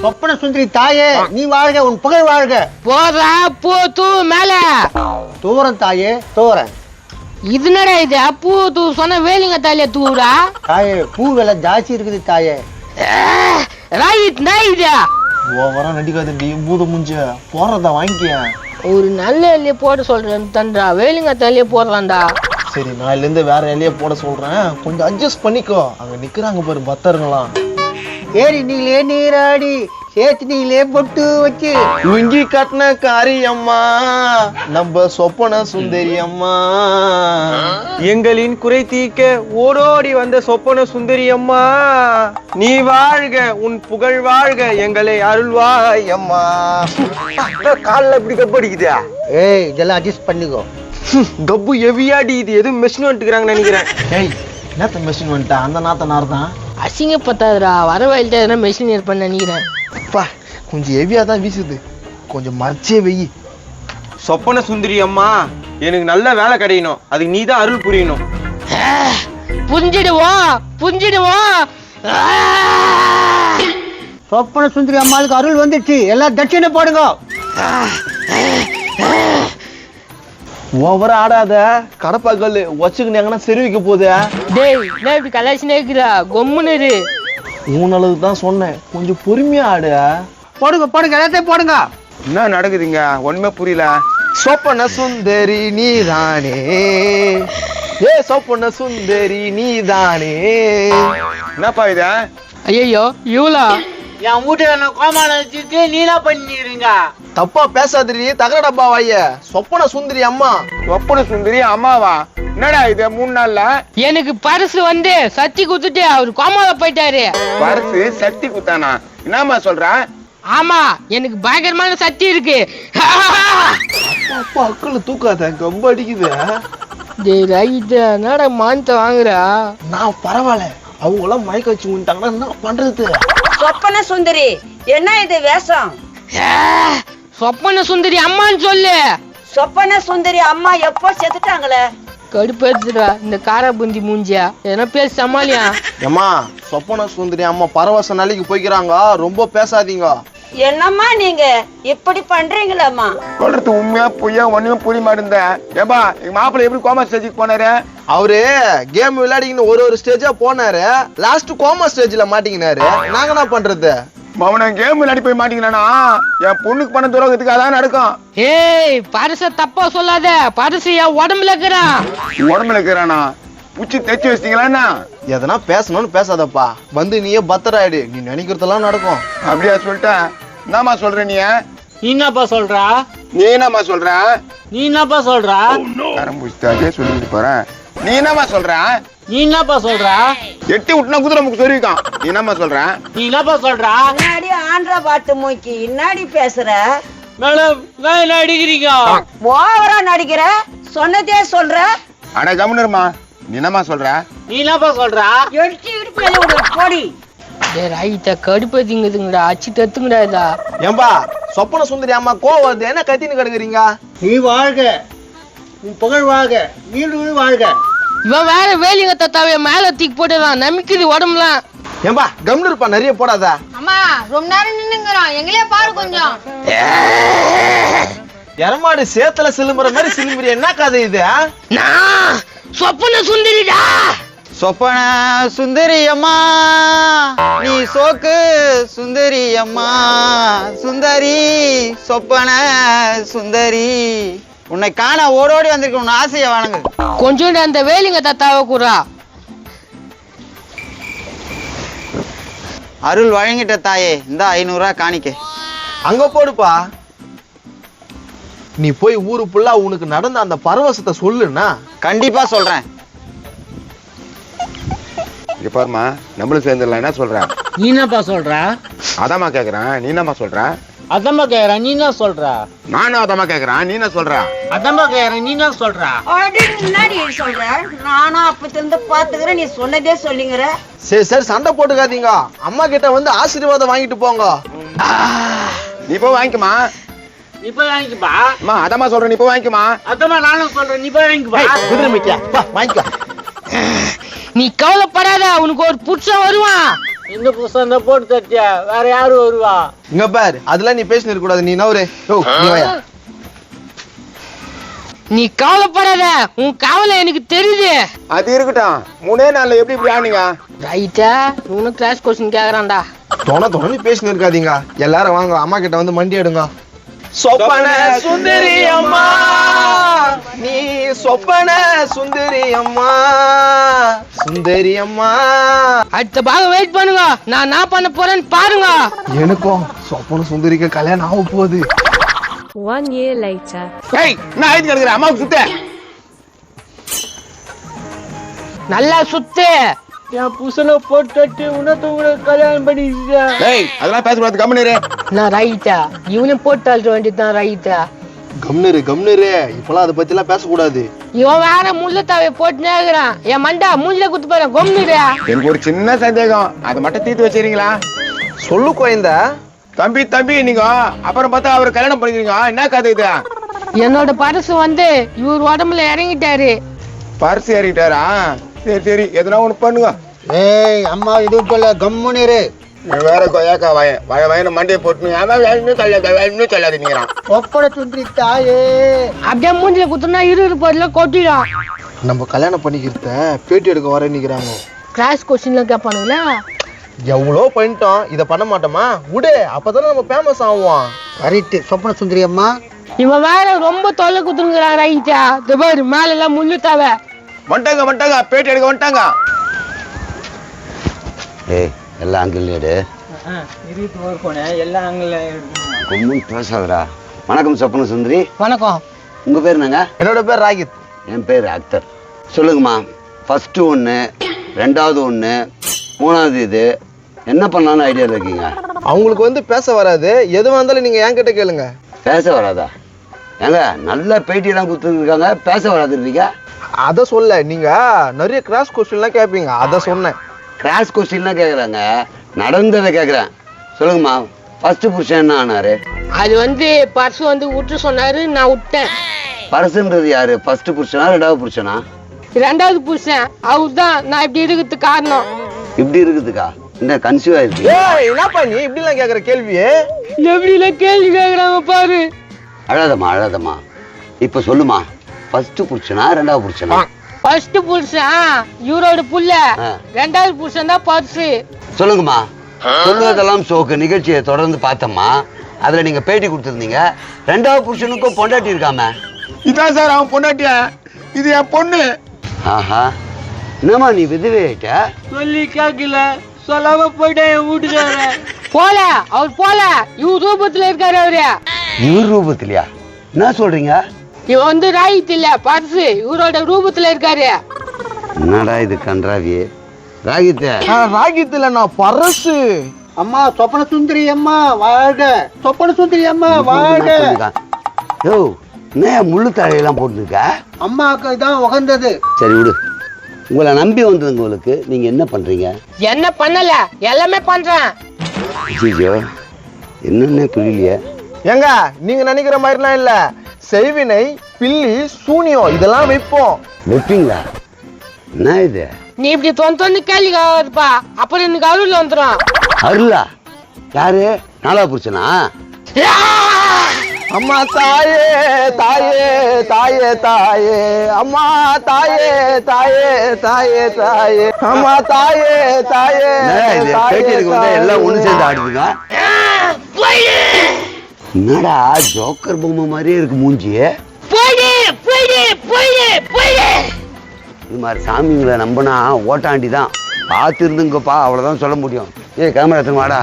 சொப்பன சுந்தரி தாயே நீ வாழ்க, உன் புகழ் வாழ்க. போதா பூ தூ மேல தூரன் தாயே தூரன். இது என்னடா இது? பூ தூ சொன்ன வேலிங்க தாலிய தூடா. தாயே பூ விலை ஜாஸ்தி இருக்குது தாயே. இது ஓவரா நடிக்காதண்டி பூத முஞ்ச போறதா வாங்கிக்க. ஒரு நல்ல எல்லைய போட சொல்றேன் தண்டா, வேலிங்க தாலிய போடுறான்டா. சரி நாளைல இருந்து வேற எல்லைய போட சொல்றேன், கொஞ்சம் அட்ஜஸ்ட் பண்ணிக்கோ. அங்க நிக்கிறாங்க பாரு பக்தர்களாம். ஏறி நீங்களே நீராடி சேத்து நீங்களே பொட்டு வச்சு லுங்கி கட்டின காரி அம்மா நம்ம சொப்பன சுந்தரி அம்மா. எங்களின் குறை தீர்க்க ஓடோடி வந்த சொப்பன சுந்தரி அம்மா, நீ வாழ்க, உன் புகழ் வாழ்க, எங்களை அருள்வாய் அம்மா. காலில் இப்படி கப்பு அடிக்குதா? ஏய் இதெல்லாம் அட்ஜஸ்ட் பண்ணிக்கோ. கப்பு ஹெவியாடி, இது எதுவும் மெஷின் வந்துட்டுக்கிறாங்கன்னு நினைக்கிறேன். ஏய் நேத்த மெஷின் வந்துட்டா, அந்த நாத்த நார்தான். அசிங்க பத்தாதுடா, வர வயல்ட்ட எதனா மெஷின் இருப்பேன்னு நினைக்கிறேன். அப்பா கொஞ்சம் ஹெவியா தான் வீசுது, கொஞ்சம் மறைச்சே வெயி. சொப்பன சுந்தரி அம்மா, எனக்கு நல்ல வேலை கிடைக்கணும், அதுக்கு நீ தான் அருள் புரியணும். புரிஞ்சிடுவோம் புரிஞ்சிடுவோம். சொப்பன சுந்தரி அம்மாளுக்கு அருள் வந்துடுச்சு, எல்லாம் தட்சிணை போடுங்க. ஓவரா ஆடாத, கடப்பா கல்லு வச்சுக்கின்னு எங்கன்னா செருவிக்க போகுது. டேய் என்ன இப்படி கலாச்சினே இருக்குதா? கொம்முன்னு உனக்கு தான் சொன்னேன், கொஞ்சம் பொறுமையா ஆடு. போடுங்க போடுங்க, எல்லாத்தையும் போடுங்க. என்ன நடக்குதுங்க? ஒண்ணுமே புரியல. சொப்பன சுந்தரி நீதானே, ஏ சொப்பன சுந்தரி நீதானே. என்னப்பா இது? ஐயோ இவ்வளோ என் வீட்டுல கோமாள வச்சுட்டு நீ என்ன பண்ணிருங்க? தப்பா பேசாதீ, தகர டப்பா வாய. சொப்பன சுந்தரி அம்மா. சொப்பன சுந்தரி அம்மாவா? என்னடா இது 3 நாள்ல? எனக்கு பரிசு வந்து சத்தி குத்துட்டு அவர் கோமால போயிட்டாரு. பரிசு சக்தி குத்தானா? என்னம்மா சொல்ற? ஆமா, எனக்கு பயங்கரமான சக்தி இருக்கு. அப்பா அக்கல் தூக்காத, கம்ப அடிக்குது. டேய் ரைட், என்னடா மானத்தை வாங்குறா? நான் பரவாயில்ல, அவங்க எல்லாம் மயக்க வச்சு விட்டாங்கன்னா என்ன பண்றது? சொப்பன சுந்தரி என்ன இது வேஷம்? சொப்பன சுந்தரி அம்மான்னு சொல்லு. சொப்பன சுந்தரி அம்மா எப்போ செத்துட்டாங்களே? கடுப்பேத்துடா இந்த காரா புந்தி மூஞ்சியா, எதனா பேச சமாளியா? ஏம்மா சொப்பன சுந்தரி அம்மா பரவச நாளைக்கு போய்க்கிறாங்க, ரொம்ப பேசாதீங்க. என்னம்மா நீங்க இப்படி பண்றீங்களாம்மா? சொல்றது உண்மையா பொய்யா ஒண்ணுமே புரிய மாட்டேன். ஏப்பா எங்க மாப்பிள்ளை எப்படி கோமா ஸ்டேஜுக்கு போனாரு? அவரு கேம் விளையாடிக்கின்னு ஒரு ஸ்டேஜா போனாரு, லாஸ்ட் கோமா ஸ்டேஜ்ல மாட்டிக்கினாரு. நாங்க என்ன பண்றது? அவனை கேம் விளையாடி போய் மாட்டீங்களானா என் பொண்ணுக்கு பண்ண துரோகத்துக்கு அதான் நடக்கும். ஏய் பரிச தப்பா சொல்லாத, பரிசு என் உடம்புல இருக்கிறான். உடம்புல இருக்கிறானா? பூச்சி தைச்சு வச்சிட்டீங்களா என்ன? எதனா பேசணும்னு பேசாதப்பா, வந்து நீயே பத்திராயிடு, நீ நினைக்கிறதெல்லாம் நடக்கும். அப்படியா சொல்லிட்டேன். என்னம்மா சொல்ற நீ? நீ என்னப்பா சொல்றா? நீ என்னம்மா சொல்ற? நீ என்னப்பா சொல்றா? பூச்சி சொல்லிட்டு போறேன். நீ என்னம்மா சொல்ற? நீ என்னப்பா சொல்றா? எட்டி விட்டுனா குதிரை நமக்கு சொல்லிருக்கான். நீ என்னம்மா சொல்ற? நீ என்னப்பா சொல்றா? முன்னாடி ஆந்திரா பாட்டு மூக்கி இன்னாடி பேசுற? மேடம் நான் என்ன அடிக்கிறீங்க? ஓவரா நடிக்கிற, சொன்னதே சொல்ற. அட கம்முனருமா, நீ என்னம்மா சொல்ற? நீ என்னப்பா சொல்றா? எடுத்து இடுப்புல விடு போடி. டேய் ரைட்ட கடுப்பேத்திங்கதுங்கடா, அச்சி தத்துங்கடா இதா. ஏம்பா சொப்பன சுந்தரி அம்மா கோவம் வருது, என்ன கத்தின்னு கிடக்குறீங்க? நீ வாழ்க, உன் புகழ் வாழ்க, நீடு வாழ்க. இவன் வேற வேலிங்க தத்தாவே மேல தூக்கி போட்டுதான் நமிக்குது உடம்புலாம். ஏம்பா கம்னு இருப்பா, நிறைய போடாத. அம்மா ரொம்ப நேரம் நின்னுங்கிறோம், எங்களே பாரு கொஞ்சம். எரமாடு சேத்துல சிலும்புற மாதிரி சிலும்புற, என்ன கதை இது? நான் சொப்பன சுந்தரிடா. சொப்பன சுந்தரி அம்மா நீ சோக்கு சுந்தரி அம்மா, சுந்தரி சொப்பன சுந்தரி, உன்னை காண ஓடோடி வந்திருக்க, உன் ஆசையை வணங்கு. கொஞ்சோண்டு அந்த வேலிங்க தத்தாவை கூறா. அருள் வழங்கிட்ட தாயே, இந்த 500 ரூபா காணிக்க. அங்க போடுப்பா. நீ போய் ஊரு ஃபுல்லா உனக்கு நடந்த அந்த பரவசத்தை சொல்லுன்னா. கண்டிப்பா சொல்றேன். இங்க பாருமா, நம்மளும் சேர்ந்துடலாம். என்ன சொல்ற? நீ என்னப்பா சொல்றா? அதாம்மா கேக்குறேன். நீ என்னம்மா சொல்ற? அதம்மா கேக்குறா, நீ என்ன சொல்றா? நானும் அதாம்மா கேக்குறேன். நீ என்ன சொல்ற? அதம்மா கேக்குறா, நீ என்ன சொல்றா? முன்னாடி சொல்ற, நானும் அப்பத்துல இருந்து பாத்துக்கிறேன், நீ சொன்னதே சொல்லிங்கிற. சரி சரி சண்டை போட்டுக்காதீங்க, அம்மா கிட்ட வந்து ஆசீர்வாதம் வாங்கிட்டு போங்க. நீ போய் வாங்கிக்குமா. நீ போய் வாங்கிக்கப்பா. அம்மா அதாம்மா சொல்றேன், நீ போய் வாங்கிக்குமா. அதம்மா நானும் சொல்றேன், நீ போய் வாங்கிக்கப்பா. குதிரை மிக்க வாங்கிக்கோ. நீ கவலைப்படாத, உனக்கு ஒரு புருஷன் வருவான். இந்த புதுசா போட்டு தட்டியா வேற யாரு வருவா? இங்க பாரு, அதெல்லாம் நீ பேசினு இருக்க கூடாது. நீ நவரு. யோ, நீ வாயா. நீ கவலைப்படாத, உன் கவலை எனக்கு தெரியுது. அது இருக்கட்டும், 3 நாள்ல எப்படி இப்படி ஆனீங்க? ரைட்டா, இவனும் கிளாஸ் கொஸ்டின் கேக்குறான்டா. தொண பேசினு இருக்காதீங்க. எல்லாரும் வாங்க, அம்மா கிட்ட வந்து மண்டி எடுங்க. சொப்பன சுந்தரி அம்மா, நீ சொப்பன சுந்தரி அம்மா, சுந்தரி அம்மா. அடுத்த பாகம் வெயிட் பண்ணுங்க, நான் என்ன பண்ண போறேன்னு பாருங்க. எனக்கும் சொப்பன சுந்தரிக்கு கல்யாணம் ஆக போகுது. 1 year later. ஏய் நான் ஐந்து கிடக்குறேன், அம்மாவுக்கு சுத்த. நல்லா சுத்து. என் புருஷனை போட்டு தட்டி உனக்கு கல்யாணம் பண்ணிக்கிட்டா. ஏய் அதெல்லாம் பேசக்கூடாது, கம்முனு. நான் ரைட்டா, இவனையும் போட்டு அழுத்த வேண்டியதுதான். ரைட்டா, கம்னரு. இப்பெல்லாம் அதை பத்தி எல்லாம் பேசக்கூடாது. இவன் வேற முள்ளத்தாவை போட்டு நேக்குறான். என் மண்டா மூஞ்சில குத்து போற கொம்னுரு. எனக்கு ஒரு சின்ன சந்தேகம், அதை மட்டும் தீர்த்து வச்சிருக்கீங்களா? சொல்லு கோயந்தா. தம்பி நீங்க அப்புறம் பார்த்தா அவர் கல்யாணம் பண்ணிக்கிறீங்க, என்ன கதை இது? என்னோட பரிசு வந்து இவர் உடம்புல இறங்கிட்டாரு. பரிசு ஏறிட்டாரா? சரி எதுனா ஒண்ணு பண்ணுங்க. ஏய் அம்மா எதுவும் சொல்ல, கம்முனிரு. நீ வேற கொய்யாக்கா வயன மண்டையை போட்டு இன்னும் சொல்லாதீங்கிறான். சொப்பன சுந்தரி தாயே. அப்படியே மூஞ்சில குத்துனா இரு பொருள கொட்டிடும். நம்ம கல்யாணம் பண்ணிக்கிறத பேட்டி எடுக்க வரேன்னு நிக்கிறாங்க. கிளாஸ் கொஸ்டின்ல கேட்பானுங்களா? எவ்வளோ பண்ணிட்டோம், இதை பண்ண மாட்டோமா? விடு, அப்பதானே நம்ம ஃபேமஸ் ஆகுவோம். கரெக்ட். சொப்பன சுந்தரி அம்மா. இவன் வேற ரொம்ப தொல்லை குத்துனுங்கிறான். ரைட்டா, இது பாரு மேல எல்லாம் முள்ளு தாவ. வந்துட்டாங்க, பேட்டி எடுக்க வந்துட்டாங்க. ஏய் எல்லாம் அங்கிள் எடு. எல்லாம் அங்கே ரொம்ப பேசாதடா. வணக்கம் சொப்பன சுந்தரி. வணக்கம். உங்க பேர் என்னங்க? என்னோட பேர் ராகித். என் பேர் அக்தர். சொல்லுங்கம்மா, ஃபர்ஸ்ட் 1, 2வது 1, 3வது இது என்ன பண்ணலான்னு ஐடியாவில் இருக்கீங்க? அவங்களுக்கு வந்து பேச வராது, எதுவாக இருந்தாலும் நீங்க என்கிட்ட கேளுங்க. பேச வராதா? ஏங்க நல்ல பேட்டியெல்லாம் கொடுத்துருக்காங்க, பேச வராதுன்றீங்க. அதை சொல்ல, நீங்க நிறைய கிராஸ் கொஸ்டின்லாம் கேட்பீங்க, அதை சொன்னேன். கிராஸ் கொஸ்டின்லாம் கேட்குறாங்க, நடந்ததை கேட்குறேன். சொல்லுங்கம்மா, ஃபர்ஸ்ட் புருஷன் என்ன ஆனாரு? அது வந்து பர்சு வந்து விட்டு சொன்னாரு, நான் விட்டேன். பர்சுன்றது யாரு? ஃபர்ஸ்ட் புருஷனா 2வது புருஷனா? 2வது புருஷன் அவர் தான். நான் இப்படி இருக்கிறதுக்கு காரணம். இப்படி இருக்குதுக்கா? இந்த கன்சியூவ் ஆயிருக்கு. ஏய் என்னப்பா நீ இப்படிலாம் கேட்குற கேள்வியே? எப்படில கேள்வி கேட்கறாங்க பாரு. அழாதம்மா. இப்ப சொல்லுமா, ஃபர்ஸ்ட் புருஷனா 2வது புருஷனா? ஃபர்ஸ்ட் புருஷன் இவரோட புள்ள, 2வது புருஷன் தான் பர்சு. சொல்லுங்கம்மா. சொல்லுவதெல்லாம் சோக்கு நிகழ்ச்சியை தொடர்ந்து பார்த்தம்மா. அதுல நீங்க பேட்டி கொடுத்துருந்தீங்க, 2வது புருஷனுக்கும் பொண்டாட்டி இருக்காம. இதான் சார் அவன் பொண்டாட்டிய, இது என் பொண்ணு. ஆஹா, என்னம்மா நீ விதவை ஆயிட்ட? சொல்லி கேட்கல, சொல்லாம போயிட்டேன் என் வீட்டுக்கார. போல அவர் போல, இவர் ரூபத்துல இருக்காரு அவரு. இவர் ரூபத்திலையா? என்ன சொல்றீங்க? இவன் வந்து ராயித் இல்ல, பர்சு இவரோட ரூபத்துல இருக்காரு. என்னடா இது கன்றாவி? ராகித்த ராகித் இல்ல, நான் பரசு. அம்மா சொப்பன சுந்தரி அம்மா வாழ்க. சொப்பன சுந்தரி அம்மா வாழ்க. யோ, என்ன முள்ளு தழையெல்லாம் போட்டுருக்க? அம்மாவுக்கு தான் உகந்தது. சரி விடு, உங்களை நம்பி வந்ததுங்க. உங்களுக்கு நீங்க என்ன பண்றீங்க? என்ன பண்ணல, எல்லாமே பண்றேன். ஐயோ, என்னன்னு புரியலையே. ஏங்க நீங்க நினைக்கிற மாதிரிலாம் இல்ல, செய்வினை, பில்லி, சூனியம் இதெல்லாம் வைப்போம். வைப்பீங்களா? என்ன இது? நீ இப்படி தொன்னு கேள்வி இருப்பா, அப்புறம் எனக்கு அருள் வந்துடும். அருளா? யாரு? 4வது புருஷனா? அம்மா தாயே தாயே தாயே தாயே, அம்மா தாயே தாயே தாயே தாயே, அம்மா தாயே தாயே பேட்டி எடுக்க வந்தா எல்லாம் ஒண்ணு சேர்ந்து ஆடுதுங்க. என்னடா ஜோக்கர் பொம்மை மாதிரியே இருக்கு மூஞ்சி. இது மாதிரி சாமிங்களை நம்பினா ஓட்டாண்டி தான். பார்த்து இருந்துங்கப்பா, அவ்வளவுதான் சொல்ல முடியும். ஏய் கேமரா எடுத்துன்னு வாடா.